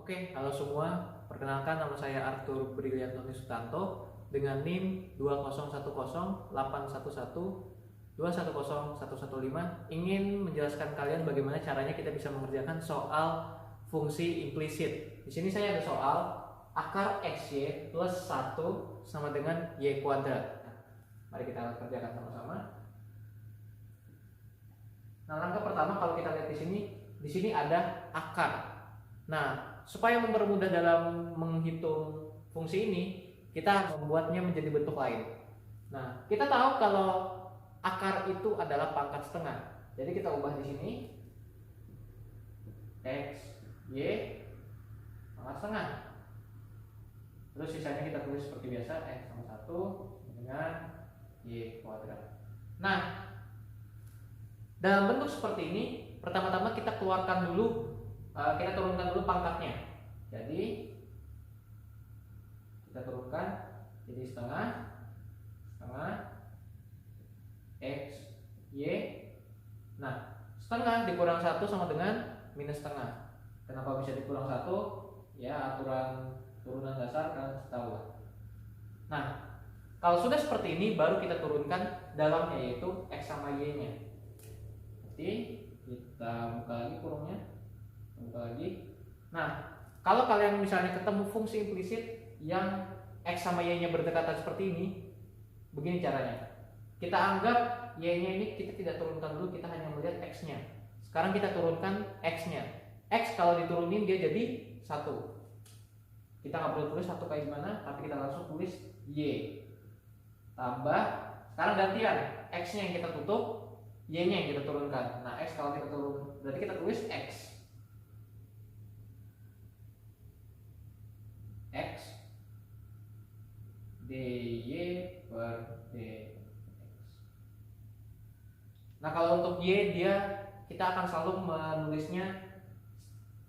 Oke, halo semua. Perkenalkan, nama saya Arthur Briliantoni Sutanto dengan NIM 20108112115 ingin menjelaskan kalian bagaimana caranya kita bisa mengerjakan soal fungsi implisit. Di sini saya ada soal akar XY plus 1 sama dengan Y kuadrat. Mari kita kerjakan sama-sama. Nah, langkah pertama kalau kita lihat di sini ada akar. Nah, supaya mempermudah dalam menghitung fungsi ini, kita membuatnya menjadi bentuk lain. Nah, kita tahu kalau akar itu adalah pangkat setengah. Jadi kita ubah di sini X, Y, pangkat setengah. Terus sisanya kita tulis seperti biasa, X sama 1 dengan Y kuadrat. Nah, dalam bentuk seperti ini, pertama-tama kita turunkan dulu pangkatnya. Jadi kita turunkan jadi setengah X, Y. Nah, setengah dikurang 1 sama dengan minus setengah. Kenapa bisa dikurang 1? Ya, aturan turunan dasar kan tahu. Nah, kalau sudah seperti ini baru kita turunkan dalamnya, yaitu X sama Y nya. Jadi kita buka lagi kurungnya, buka lagi. Nah, kalau kalian misalnya ketemu fungsi implisit yang X sama Y nya berdekatan seperti ini, begini caranya. Kita anggap Y nya ini kita tidak turunkan dulu, kita hanya melihat X nya. Sekarang kita turunkan X nya. X kalau diturunin dia jadi 1. Kita nggak perlu tulis 1 kayak gimana, tapi kita langsung tulis Y tambah, sekarang gantian, X nya yang kita tutup, Y nya yang kita turunkan. Nah, X kalau kita turun, berarti kita tulis X dy per dx. Nah, kalau untuk Y kita akan selalu menulisnya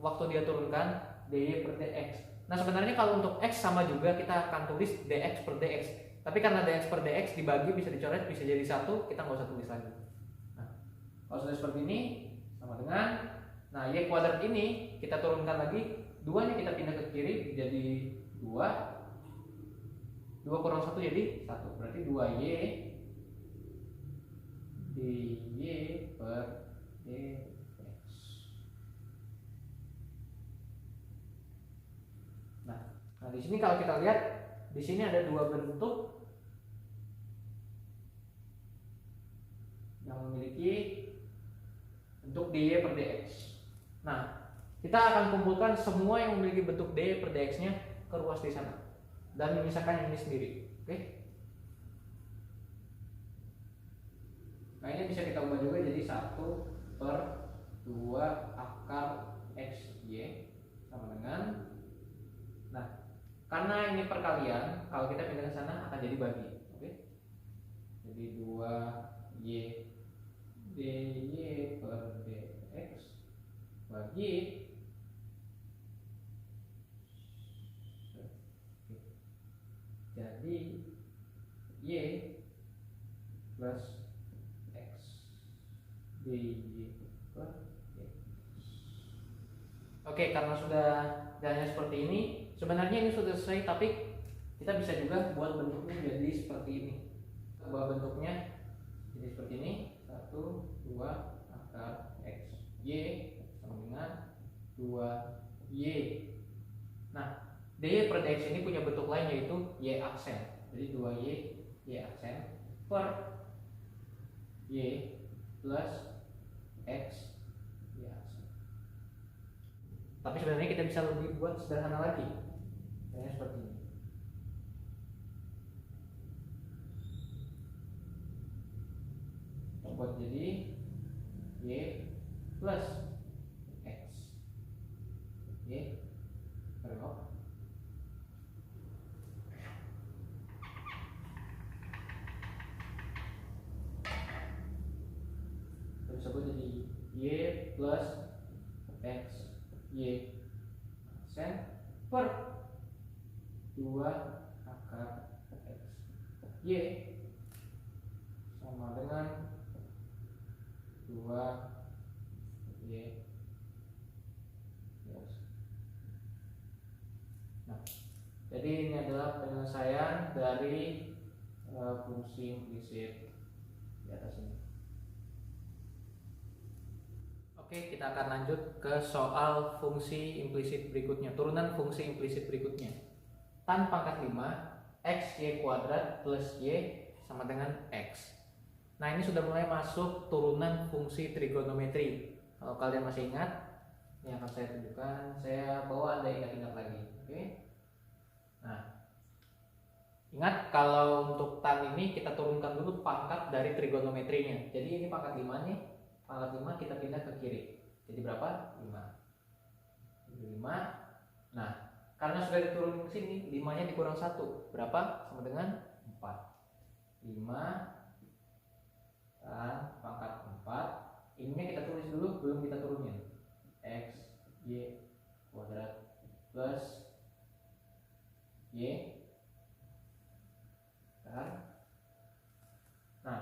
waktu dia turunkan dy per dx. Nah, sebenarnya kalau untuk X sama juga kita akan tulis dx per dx. Tapi karena dx per dx dibagi bisa dicoret, bisa jadi 1, kita nggak usah tulis lagi. Nah, kalau sudah seperti ini sama dengan, nah Y kuadrat ini kita turunkan lagi, 2 nya kita pindah ke kiri jadi 2 kurang 1 jadi 1, berarti 2Y dy per dx. Nah, di sini kalau kita lihat, di sini ada dua bentuk yang memiliki bentuk dy per dx. Nah, kita akan kumpulkan semua yang memiliki bentuk dy per dx-nya ke ruas di sana dan memisahkan yang ini sendiri. Oke? Nah, ini bisa kita ubah juga jadi 1 per 2 akar XY sama dengan, nah, karena ini perkalian, kalau kita pindah ke sana akan jadi bagi. Oke? Jadi 2Y dy per dx bagi jadi Y plus X dy per dx. Oke, karena sudah jalannya seperti ini, sebenarnya ini sudah selesai, tapi kita bisa juga buat bentuknya jadi seperti ini. Buat bentuknya jadi seperti ini, 1, 2 akar X Y sama dengan 2Y. Nah, dy per dx ini punya bentuk lain, yaitu Y aksen. Jadi 2Y Y aksen per Y plus X Y aksen. Tapi sebenarnya kita bisa lebih buat sederhana lagi, kayak seperti ini. Kita buat jadi Y plus X Y berlok. Kita bisa buat jadi Y plus X Y aksen per 2 akar X Y sama dengan 2Y. fungsi implisit di atas ini. Oke, kita akan lanjut ke soal fungsi implisit berikutnya, turunan fungsi implisit berikutnya. Tan pangkat 5 x y kuadrat plus y sama dengan x. Nah, ini sudah mulai masuk turunan fungsi trigonometri. Kalau kalian masih ingat, ini akan saya tunjukkan. Saya bawa Anda ingat-ingat lagi. Oke. Nah, ingat kalau untuk tan ini kita turunkan dulu pangkat dari trigonometrinya. Jadi ini pangkat 5 nih. Pangkat 5 kita pindah ke kiri. Jadi berapa? 5. Jadi 5. Nah, karena sudah diturunin ke sini, 5-nya dikurang 1. Berapa? Sama dengan 4. 5 dan pangkat 4. Ininya kita tulis dulu, belum kita turunin. X, Y kuadrat plus Y. Nah,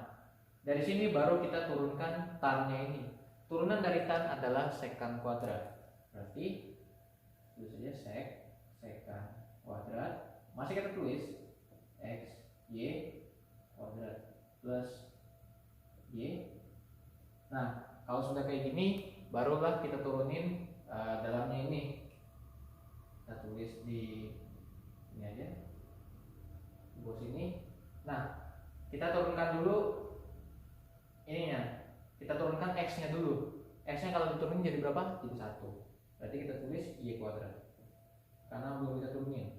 dari sini baru kita turunkan tan-nya ini. Turunan dari tan adalah sekan kuadrat. Berarti tulis saja sekan kuadrat. Masih kita tulis x y kuadrat plus y. Nah, kalau sudah kayak gini, barulah kita turunin dalamnya ini. Kita tulis di ini aja, di bawah sini. Nah, kita turunkan dulu ininya. Kita turunkan x-nya dulu. X-nya kalau diturunin jadi berapa? Jadi 1. Berarti kita tulis y kuadrat. Karena belum kita turunin.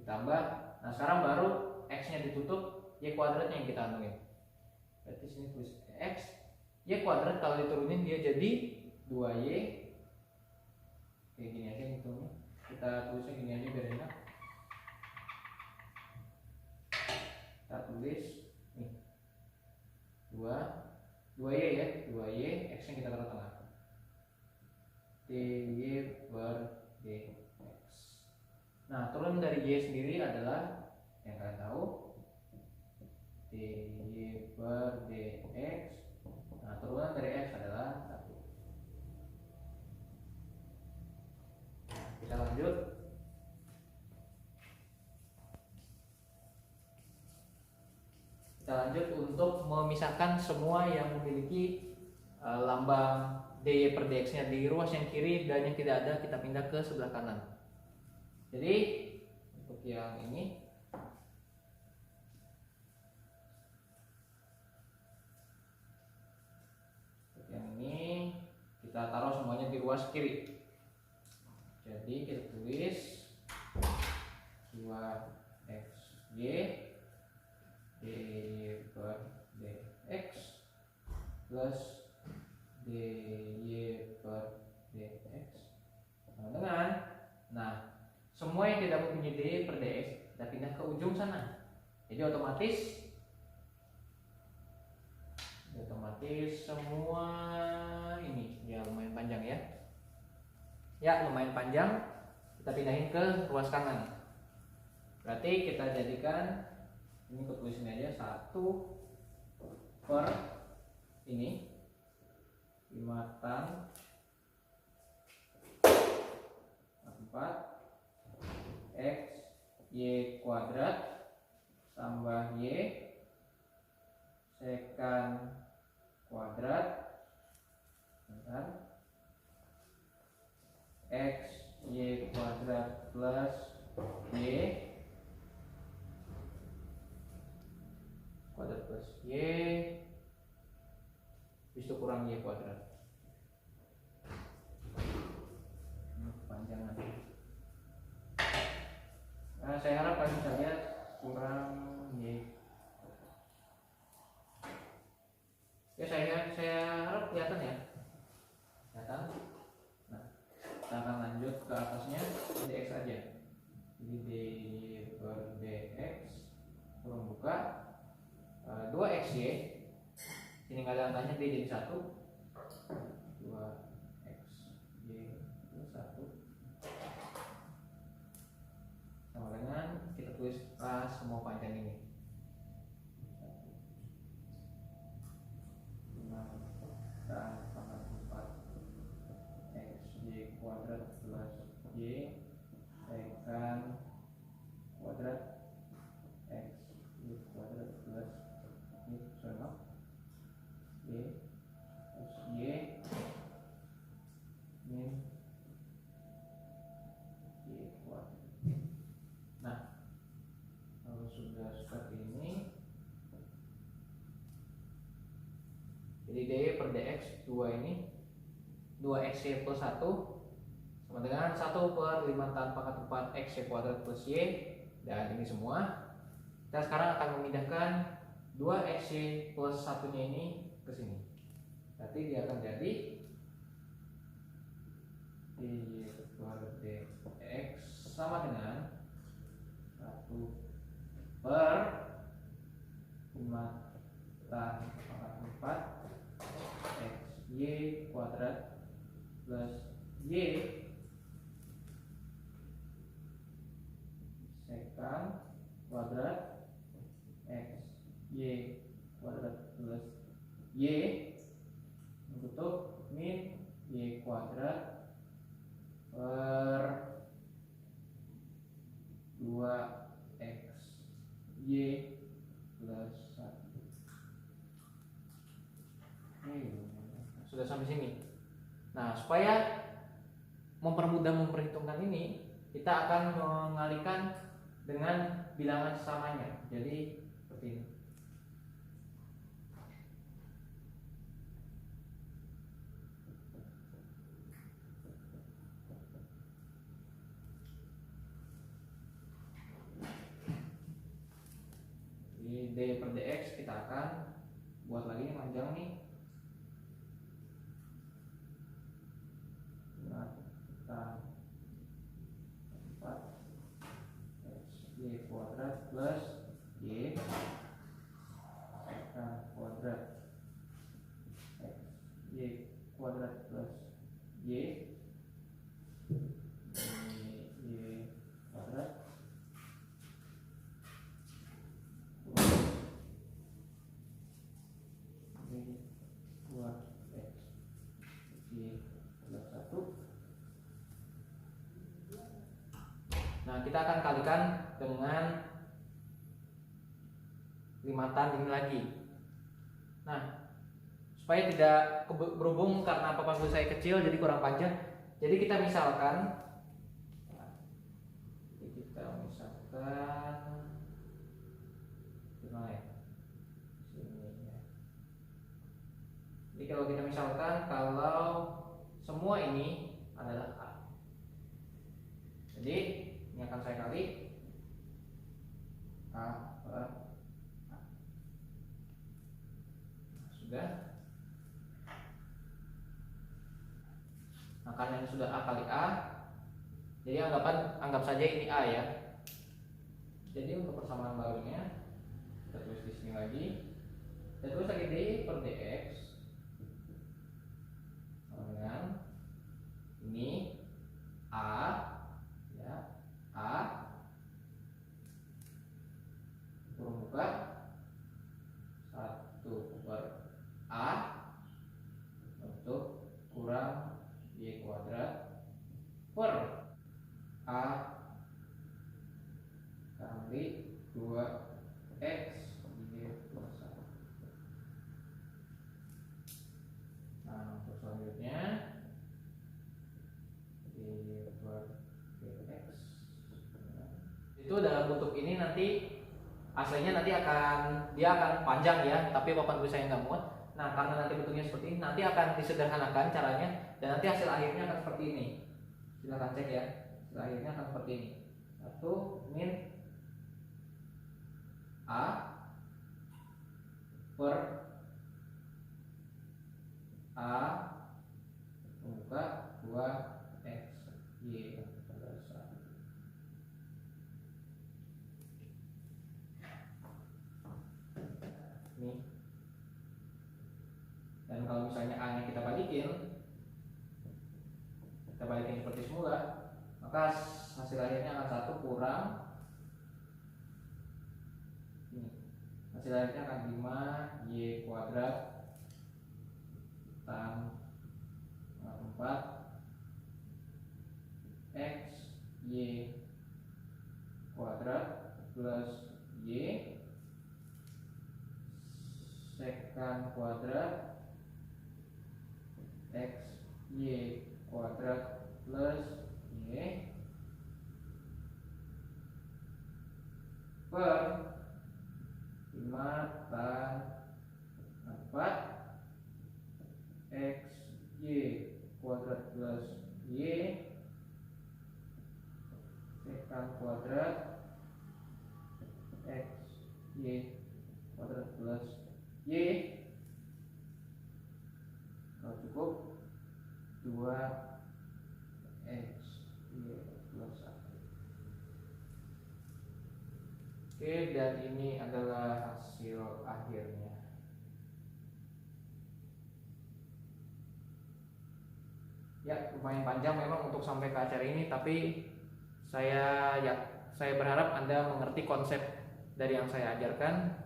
Ditambah. Nah, sekarang baru x-nya ditutup, y kuadratnya yang kita anuin. Berarti sini tulis x. Y kuadrat kalau diturunin dia jadi 2y. Kayak gini aja hitungnya. Kita tulisnya gini aja biar enak. Kita tulis nih 2y ya, 2y, x yang kita taruh tengah. dy per dx. Nah, turun dari y sendiri adalah yang kalian tahu, dy per dx. Nah, turunan dari x adalah 1. Kita lanjut. Kita lanjut untuk memisahkan semua yang memiliki lambang dy per dx-nya. Di ruas yang kiri dan yang tidak ada kita pindah ke sebelah kanan. Jadi untuk yang ini kita taruh semuanya di ruas kiri. Jadi kita tulis 2xy dy per dx plus dy per dx sama dengan, nah, semua yang tidak mempunyai dy per dx kita pindah ke ujung sana. Jadi otomatis semua ini ya lumayan panjang ya. Ya, lumayan panjang. Kita pindahin ke ruas kanan. Berarti kita jadikan ini, ke tulis ini aja 1 per ini 5 tan 4 x y kuadrat tambah y sekan kuadrat x y kuadrat plus y kuadrat plus y bis itu kurang y kuadrat. Kepanjangan. Nah, saya harap kalian bisa lihat kurang y. Ya, saya harap kelihatan ya. Kelihatan. Nah, kita akan lanjut ke atasnya, dx aja. Jadi dy per dx kurang buka 2xy. Ini nggak ada angkanya, d jadi 1. 2xy plus 1 sama dengan kita tulis semua panjang ini. Dan pangkat 4 xy kuadrat plus y sekan kuadrat x y kuadrat plus Jadi dy per dx 2 ini 2xy plus 1 sama dengan 1 per 5 tanpa pangkat 4 xy kuadrat plus y. Dan ini semua kita sekarang akan memindahkan 2xy plus 1 nya ini ke sini. Berarti dia akan jadi dy per dx sama dengan 1 per 5 tanpa pangkat 4 xy kuadrat plus y sekant kuadrat xy kuadrat plus y untuk min y kuadrat per 2xy plus 1. Sudah sampai sini. Nah, supaya mempermudah memperhitungkan ini, kita akan mengalihkan dengan bilangan sesamanya. Jadi seperti ini. Di dy per dx kita akan buat lagi nih panjang nih. Y kuadrat plus y sekant kuadrat y kuadrat plus y kuadrat plus 2x y plus 1. Nah, kita akan kalikan dengan limatan ini lagi. Nah, supaya tidak berhubung karena papan tulis saya kecil jadi kurang panjang. Jadi kita misalkan gimana ya? Sini ya. Jadi kalau kita misalkan kalau semua ini adalah A. Jadi ini akan saya kali A per A. Sudah. Nah, karena ini sudah A kali A, jadi anggap saja ini A ya. Jadi untuk persamaan barunya kita tulis di sini lagi. Kita tulis lagi dy per dx sama dengan ini A ya, A kurung buka 1 per A untuk kurang y kuadrat per A kali 2x y plus 1. Nah, untuk selanjutnya y per dx itu dalam bentuk ini nanti aslinya nanti dia akan panjang ya, tapi papan tulis saya nggak muat. Nah, karena nanti bentuknya seperti ini, nanti akan disederhanakan caranya dan nanti hasil akhirnya akan seperti ini. Silahkan cek ya, hasil akhirnya akan seperti ini. 1 min A per A membuka 2x y plus 1. Nih. Dan kalau misalnya A nya kita balikin seperti semula, maka hasil akhirnya akan 1 kurang ini. Hasil akhirnya akan 5y kuadrat tambah 4 x y kuadrat plus y sekant kuadrat x y kuadrat plus y per 5 tan 4 Y. Kalau cukup 2x Y plus 1. Oke, dan ini adalah hasil akhirnya. Ya, lumayan panjang memang untuk sampai ke acara ini, tapi saya berharap Anda mengerti konsep dari yang saya ajarkan.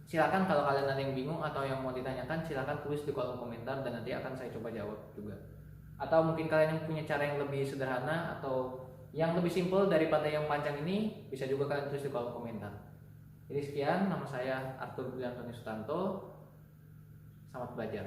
Silakan kalau kalian ada yang bingung atau yang mau ditanyakan, silakan tulis di kolom komentar dan nanti akan saya coba jawab juga. Atau mungkin kalian yang punya cara yang lebih sederhana atau yang lebih simpel daripada yang panjang ini, bisa juga kalian tulis di kolom komentar. Jadi sekian, nama saya Arthur Budiantoni Sutanto. Selamat belajar.